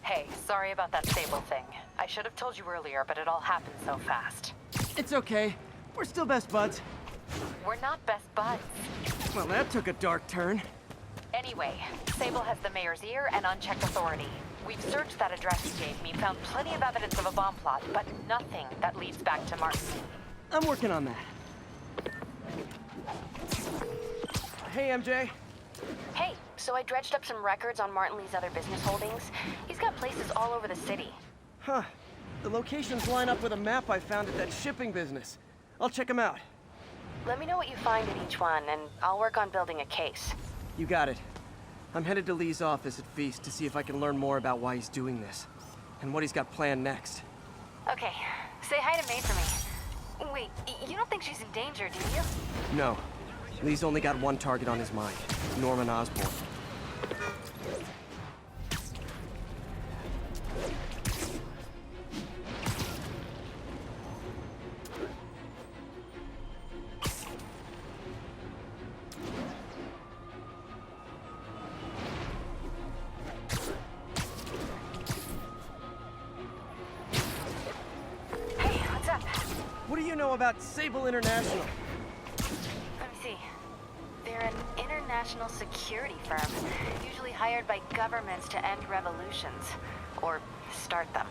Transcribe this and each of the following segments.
Hey, sorry about that Sable thing. I should have told you earlier, but it all happened so fast. It's okay. We're still best buds. We're not best buds. Well, that took a dark turn. Anyway, Sable has the mayor's ear and unchecked authority. We've searched that address he gave me, found plenty of evidence of a bomb plot, but nothing that leads back to Martin. I'm working on that. Hey, MJ. Hey, so I dredged up some records on Martin Lee's other business holdings. He's got places all over the city. Huh. The locations line up with a map I found at that shipping business. I'll check them out. Let me know what you find at each one, and I'll work on building a case. You got it. I'm headed to Lee's office at Feast to see if I can learn more about why he's doing this. And what he's got planned next. Okay, say hi to May for me. Wait, you don't think she's in danger, do you? No. Lee's only got one target on his mind. Norman Osborn. Hey, what's up? What do you know about Sable International? Let me see. They're an international security firm, usually hired by governments to end revolutions. Or start them.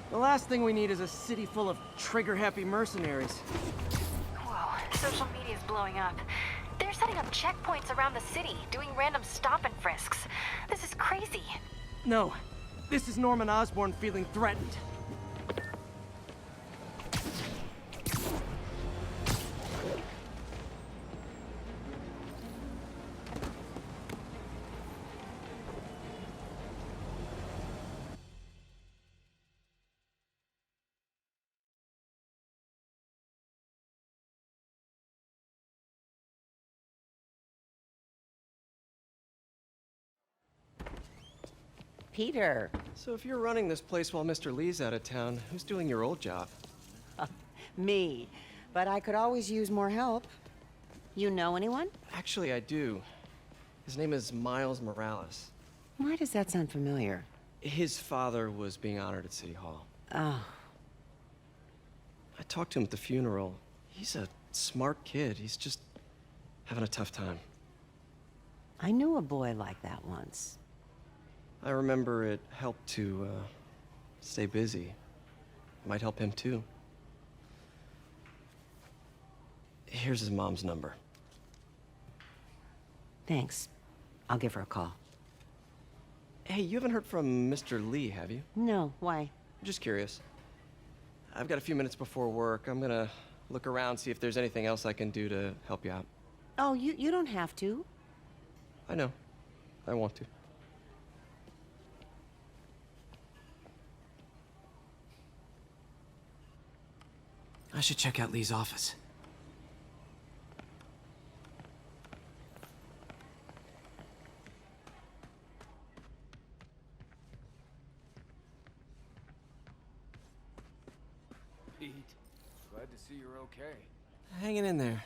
The last thing we need is a city full of trigger-happy mercenaries. Whoa, social media's blowing up. They're setting up checkpoints around the city, doing random stop and frisks. This is crazy. No. This is Norman Osborn feeling threatened. Peter. So if you're running this place while Mr. Lee's out of town, who's doing your old job? Me. But I could always use more help. You know anyone? Actually, I do. His name is Miles Morales. Why does that sound familiar? His father was being honored at City Hall. Oh, I talked to him at the funeral. He's a smart kid. He's just having a tough time. I knew a boy like that once. I remember it helped to stay busy. Might help him too. Here's his mom's number. Thanks. I'll give her a call. Hey, you haven't heard from Mr. Lee, have you? No, why? I'm just curious. I've got a few minutes before work. I'm gonna look around, see if there's anything else I can do to help you out. Oh, you don't have to. I know. I want to. I should check out Lee's office. Pete, glad to see you're okay. Hanging in there.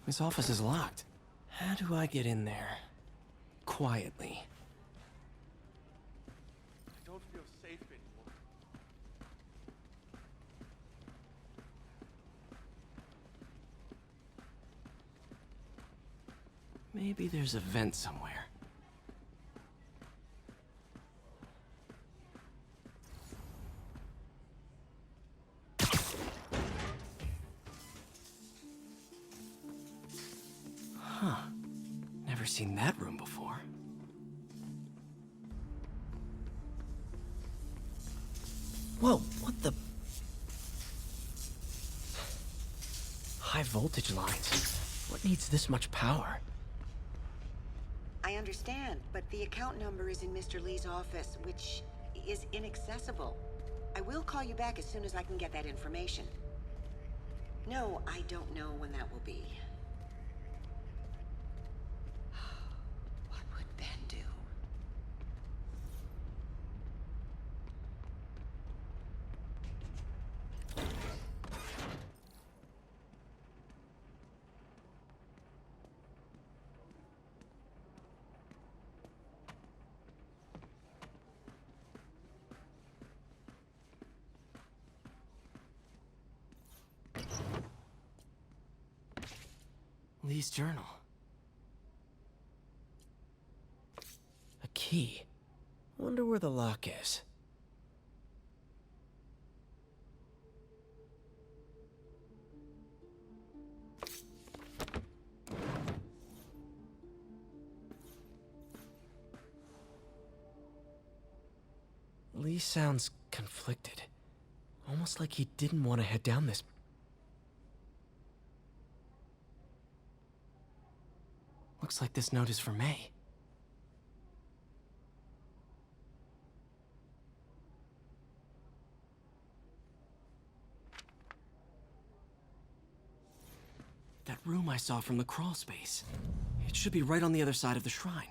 His office is locked. How do I get in there? Quietly. I don't feel safe anymore. Maybe there's a vent somewhere. Huh. Never seen that room before. Whoa, what the... High voltage lines. What needs this much power? I understand, but the account number is in Mr. Lee's office, which is inaccessible. I will call you back as soon as I can get that information. No, I don't know when that will be. Lee's journal. A key. Wonder where the lock is. Lee sounds conflicted. Almost like he didn't want to head down this. Looks like this note is for May. That room I saw from the crawl space. It should be right on the other side of the shrine.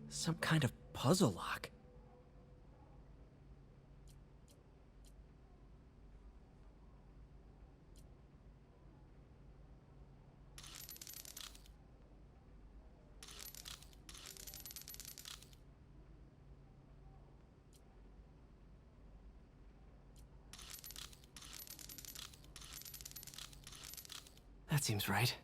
Some kind of puzzle lock. That seems right.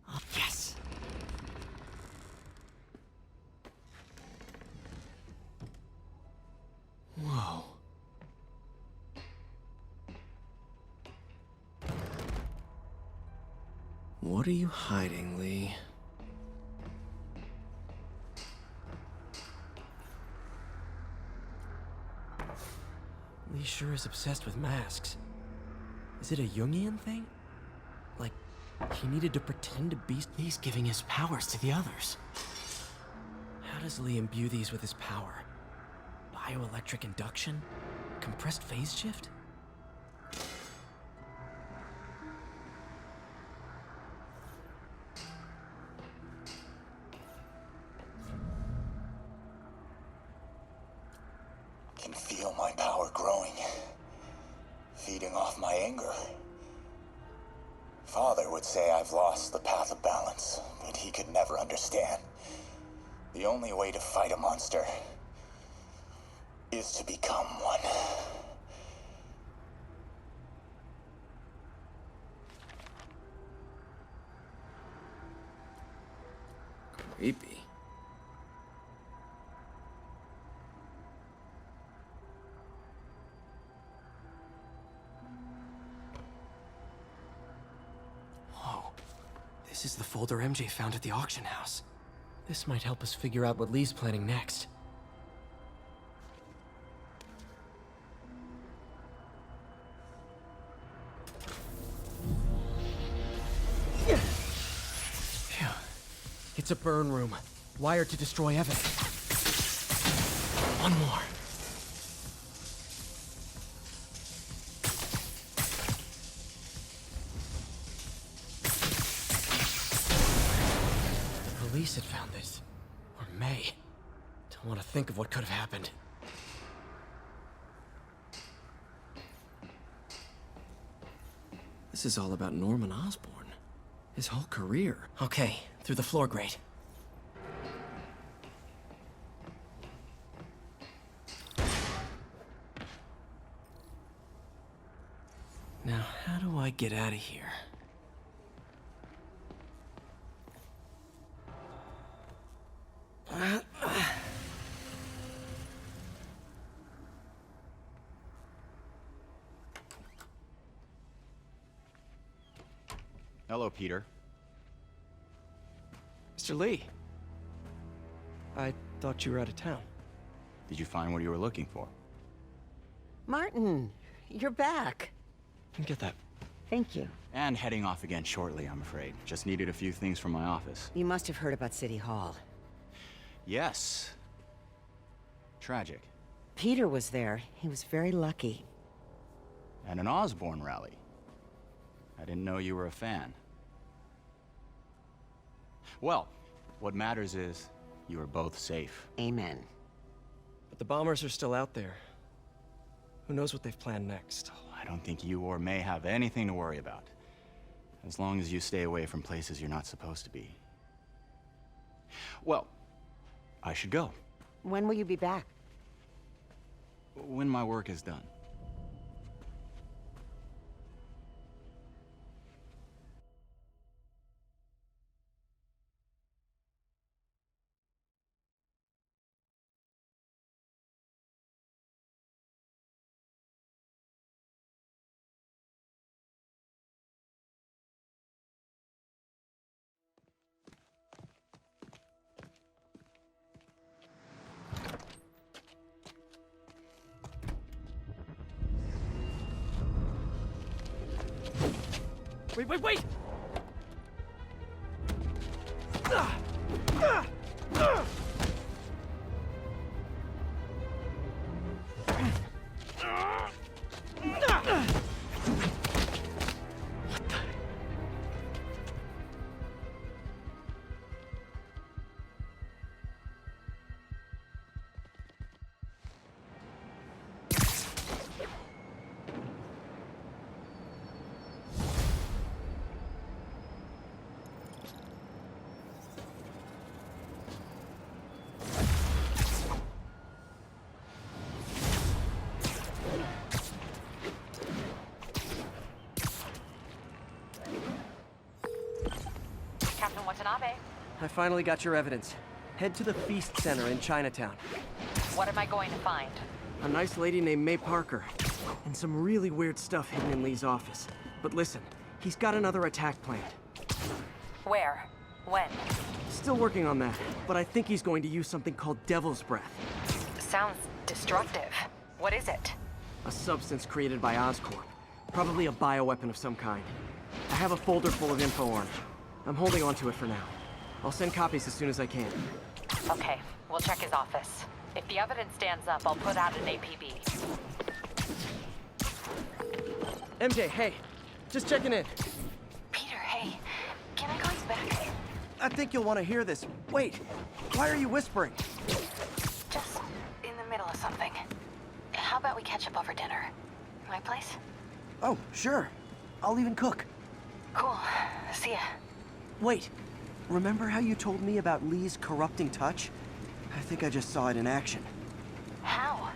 Oh, yes! Whoa. What are you hiding, Lee? Lee sure is obsessed with masks. Is it a Jungian thing? Like, he needed to pretend to be... Lee's giving his powers to the others. How does Lee imbue these with his power? Bioelectric induction? Compressed phase shift? Can feel my power growing, feeding off my anger. Father would say I've lost the path of balance, but he could never understand. The only way to fight a monster is to become one. Creepy. Whoa. This is the folder MJ found at the auction house. This might help us figure out what Lee's planning next. Phew. It's a burn room, wired to destroy evidence. One more. The police had found this. Or May. Don't want to think of what could have happened. This is all about Norman Osborn. His whole career. Okay, through the floor grate. Now, how do I get out of here? Hello, Peter. Mr. Lee. I thought you were out of town. Did you find what you were looking for? Martin, you're back. Get that. Thank you. And heading off again shortly, I'm afraid. Just needed a few things from my office. You must have heard about City Hall. Yes. Tragic. Peter was there. He was very lucky. At an Osborn rally. I didn't know you were a fan. Well, what matters is, you are both safe. Amen. But the bombers are still out there. Who knows what they've planned next? I don't think you or May have anything to worry about. As long as you stay away from places you're not supposed to be. Well, I should go. When will you be back? When my work is done. Wait! Captain Watanabe, I finally got your evidence. Head to the Feast Center in Chinatown. what am I going to find? A nice lady named May Parker. And some really weird stuff hidden in Lee's office. But listen, he's got another attack planned. Where? When? Still working on that, but I think he's going to use something called Devil's Breath. Sounds destructive. What is it? A substance created by Oscorp. Probably a bioweapon of some kind. I have a folder full of info on it. I'm holding on to it for now. I'll send copies as soon as I can. Okay, we'll check his office. If the evidence stands up, I'll put out an APB. MJ, hey. Just checking in. Peter, hey. Can I call you back? I think you'll want to hear this. Wait, why are you whispering? Just in the middle of something. How about we catch up over dinner? My place? Oh, sure. I'll even cook. Cool. See ya. Wait, remember how you told me about Lee's corrupting touch? I think I just saw it in action. How?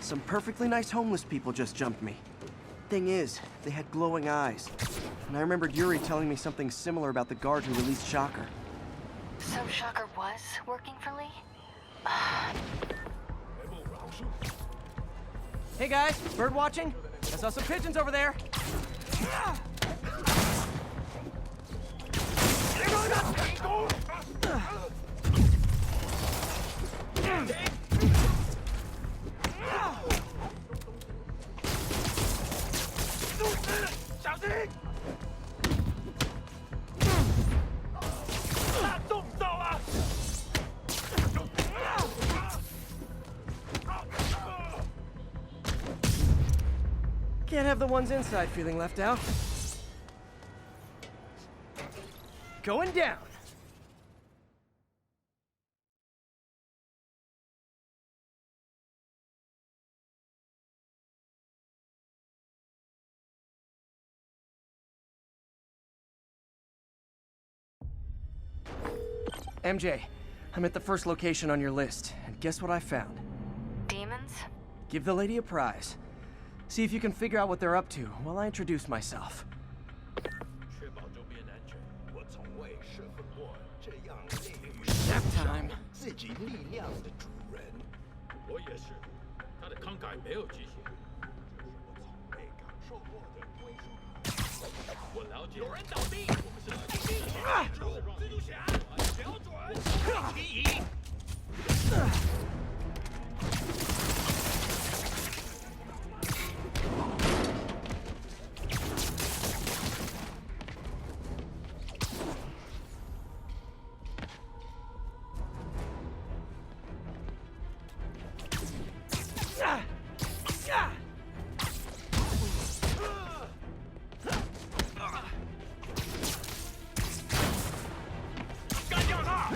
Some perfectly nice homeless people just jumped me. Thing is, they had glowing eyes. And I remembered Yuri telling me something similar about the guard who released Shocker. So Shocker was working for Lee? Hey guys, bird watching? I saw some pigeons over there. Can't have the ones inside feeling left out. Going down. MJ, I'm at the first location on your list, and guess what I found? Demons? Give the lady a prize. See if you can figure out what they're up to while I introduce myself. Nap time. 自己力量的主人。我也是，他的慷慨没有极限。被感受过的归属感。我了解。有人倒地，我们是精英。蜘蛛侠，瞄准，提引。干掉他！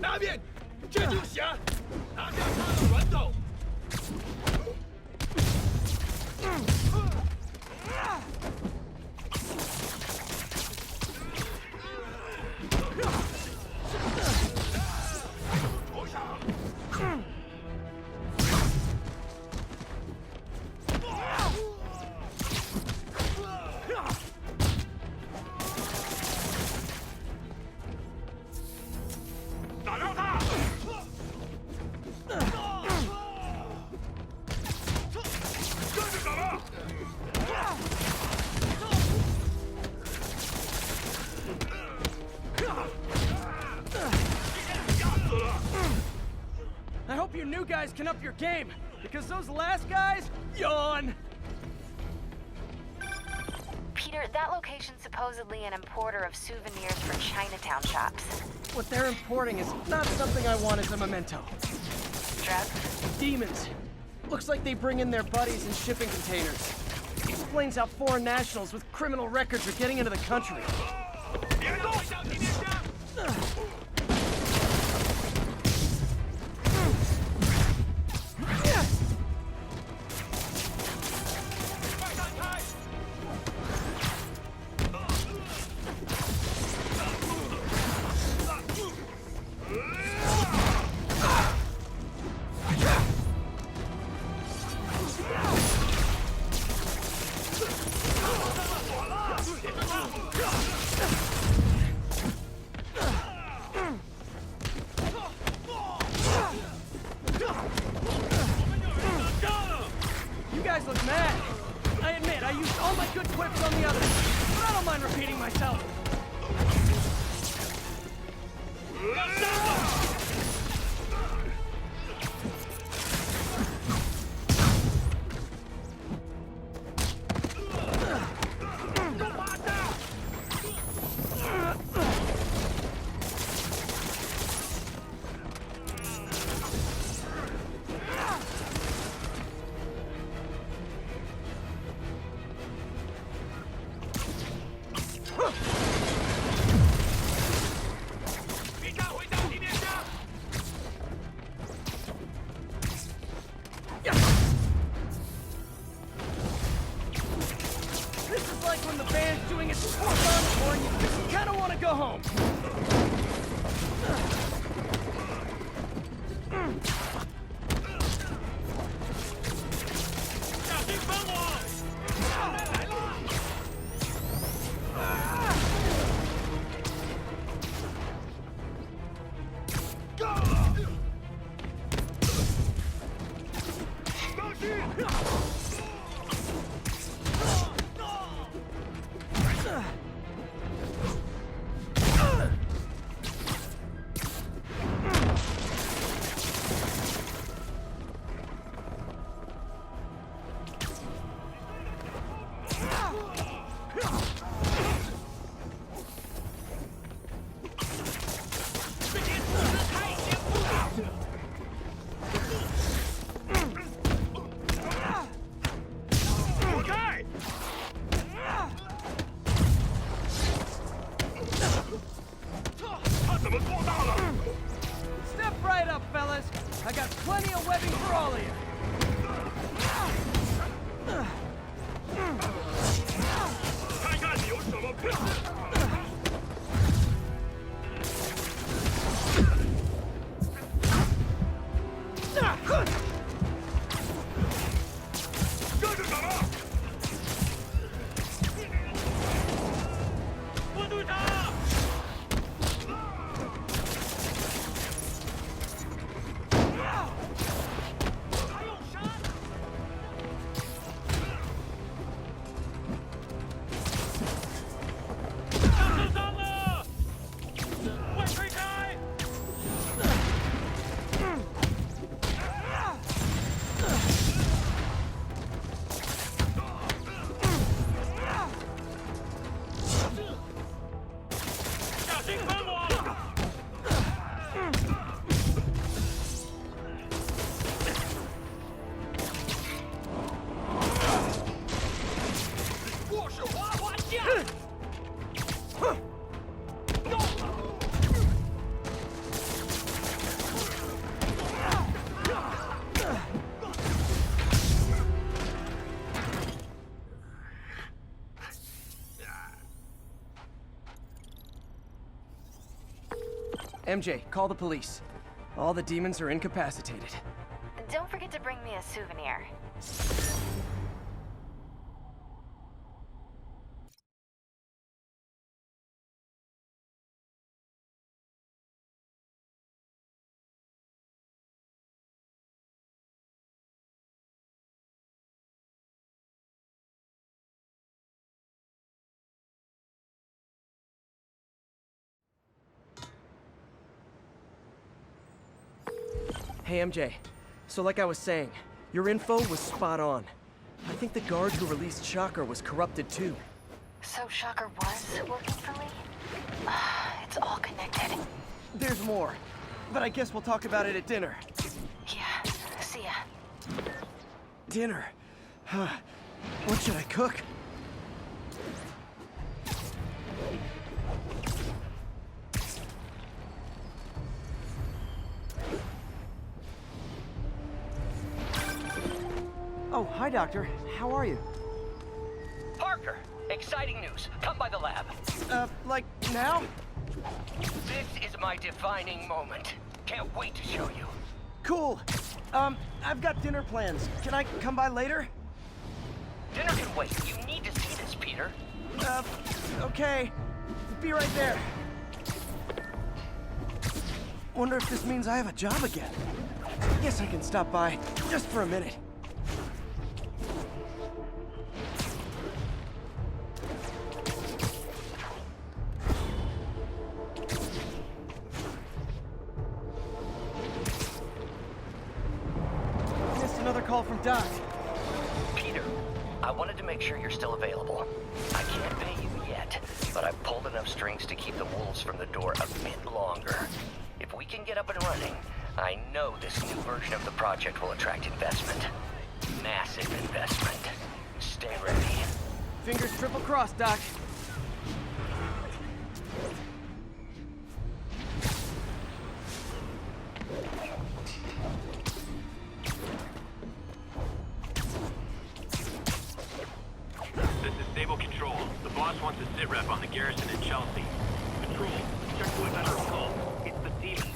拿命，这就行，拿下他的软斗。打掉他！跟着打吧！压死了！ I hope you new guys can up your game, because those last guys, yawn! Peter, that location's supposedly an importer of souvenirs for Chinatown shops. What they're importing is not something I want as a memento. Drugs? Demons. Looks like they bring in their buddies in shipping containers. Explains how foreign nationals with criminal records are getting into the country. 别动！小敌面枪！ You guys look mad. I admit, I used all my good quips on the others, but I don't mind repeating myself. This is like when the band's doing its fourth encore and you just kind of want to go home. Step right up, fellas. I got plenty of webbing for all of you. 看看你有什么本事！跟着打吧！副队长！还有山！ Ugh! MJ, call the police. All the demons are incapacitated. And don't forget to bring me a souvenir. Hey, MJ. So like I was saying, your info was spot on. I think the guard who released Shocker was corrupted too. So Shocker was working for Lee? It's all connected. There's more, but I guess we'll talk about it at dinner. Yeah, see ya. Dinner? Huh. What should I cook? Oh, hi, Doctor. How are you? Parker, exciting news. Come by the lab. Like now? This is my defining moment. Can't wait to show you. Cool. I've got dinner plans. Can I come by later? Dinner can wait. You need to see this, Peter. Okay. Be right there. Wonder if this means I have a job again. Guess I can stop by just for a minute. Another call from Doc. Peter, I wanted to make sure you're still available. I can't pay you yet, but I've pulled enough strings to keep the wolves from the door a bit longer. If we can get up and running, I know this new version of the project will attract investment. Massive investment. Stay ready. Fingers triple crossed, Doc. Wants a sit rep on the garrison in Chelsea. Patrol, check what's under assault. It's the demon.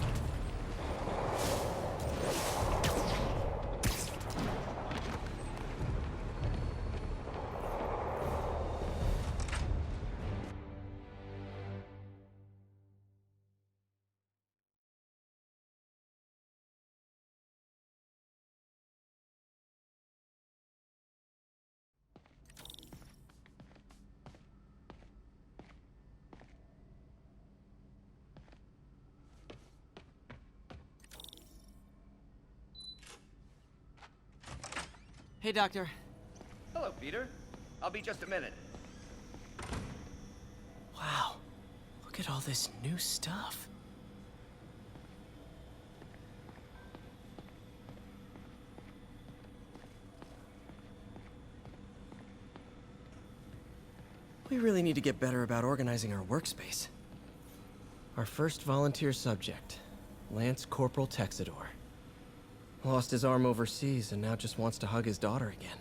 Hey, Doctor. Hello, Peter. I'll be just a minute. Wow. Look at all this new stuff. We really need to get better about organizing our workspace. Our first volunteer subject, Lance Corporal Texidor. Lost his arm overseas and now just wants to hug his daughter again.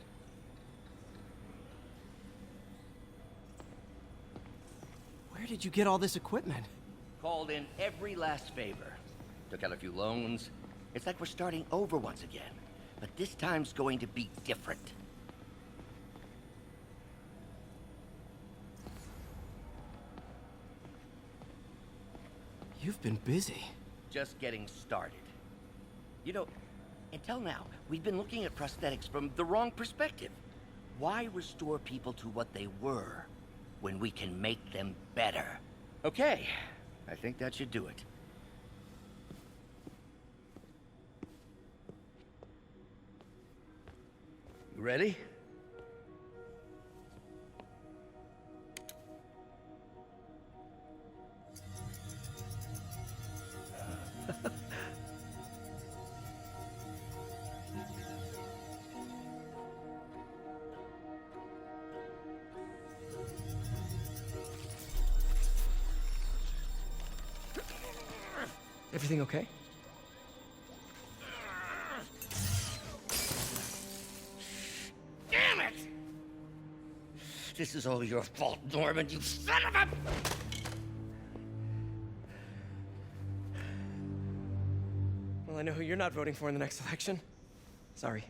Where did you get all this equipment? Called in every last favor. Took out a few loans. It's like we're starting over once again. But this time's going to be different. You've been busy. Just getting started. You know, until now, we've been looking at prosthetics from the wrong perspective. Why restore people to what they were when we can make them better? Okay, I think that should do it. You ready? Everything okay? Damn it! This is all your fault, Norman, you son of a... Well, I know who you're not voting for in the next election. Sorry.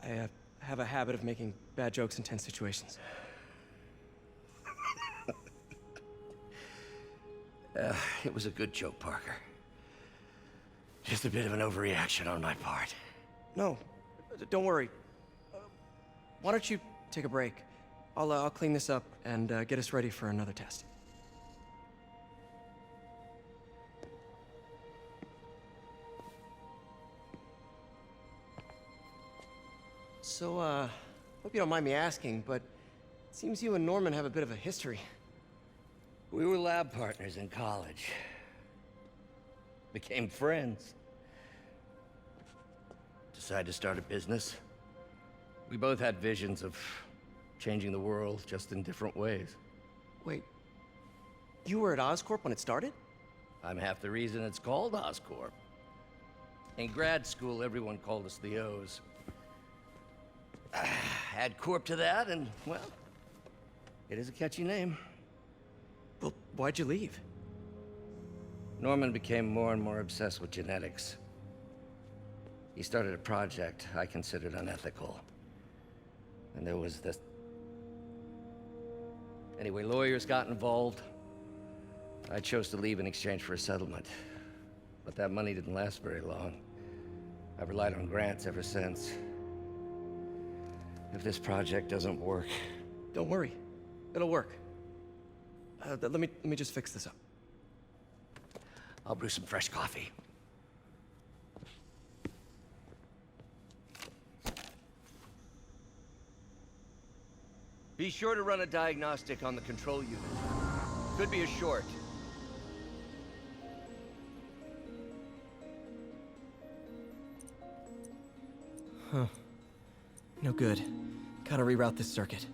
I have a habit of making bad jokes in tense situations. It was a good joke, Parker. Just a bit of an overreaction on my part. No, don't worry. Why don't you take a break? I'll clean this up and get us ready for another test. So, hope you don't mind me asking, but it seems you and Norman have a bit of a history. We were lab partners in college. Became friends. Decided to start a business. We both had visions of changing the world, just in different ways. Wait, you were at Oscorp when it started? I'm half the reason it's called Oscorp. In grad school, everyone called us the O's. Add Corp to that, and, well, it is a catchy name. Well, why'd you leave? Norman became more and more obsessed with genetics. He started a project I considered unethical. And there was this... Anyway, lawyers got involved. I chose to leave in exchange for a settlement. But that money didn't last very long. I've relied on grants ever since. If this project doesn't work... Don't worry. It'll work. Let me just fix this up. I'll brew some fresh coffee. Be sure to run a diagnostic on the control unit. Could be a short. Huh. No good. Gotta reroute this circuit.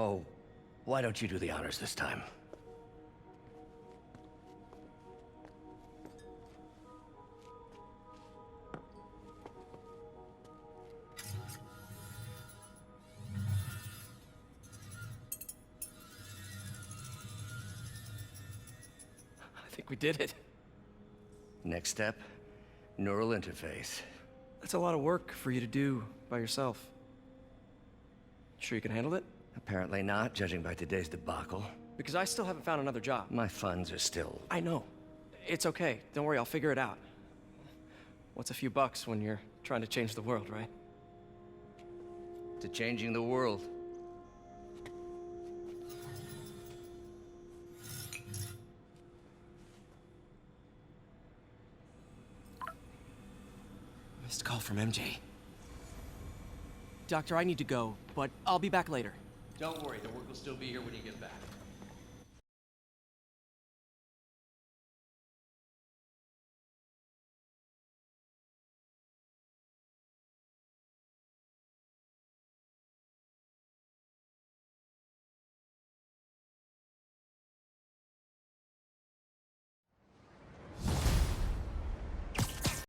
Oh, why don't you do the honors this time? I think we did it. Next step, neural interface. That's a lot of work for you to do by yourself. Sure you can handle it? Apparently not, judging by today's debacle. Because I still haven't found another job. My funds are still... I know. It's okay. Don't worry, I'll figure it out. What's a few bucks when you're trying to change the world, right? to changing the world. Missed call from MJ. Doctor, I need to go, but I'll be back later. Don't worry, the work will still be here when you get back.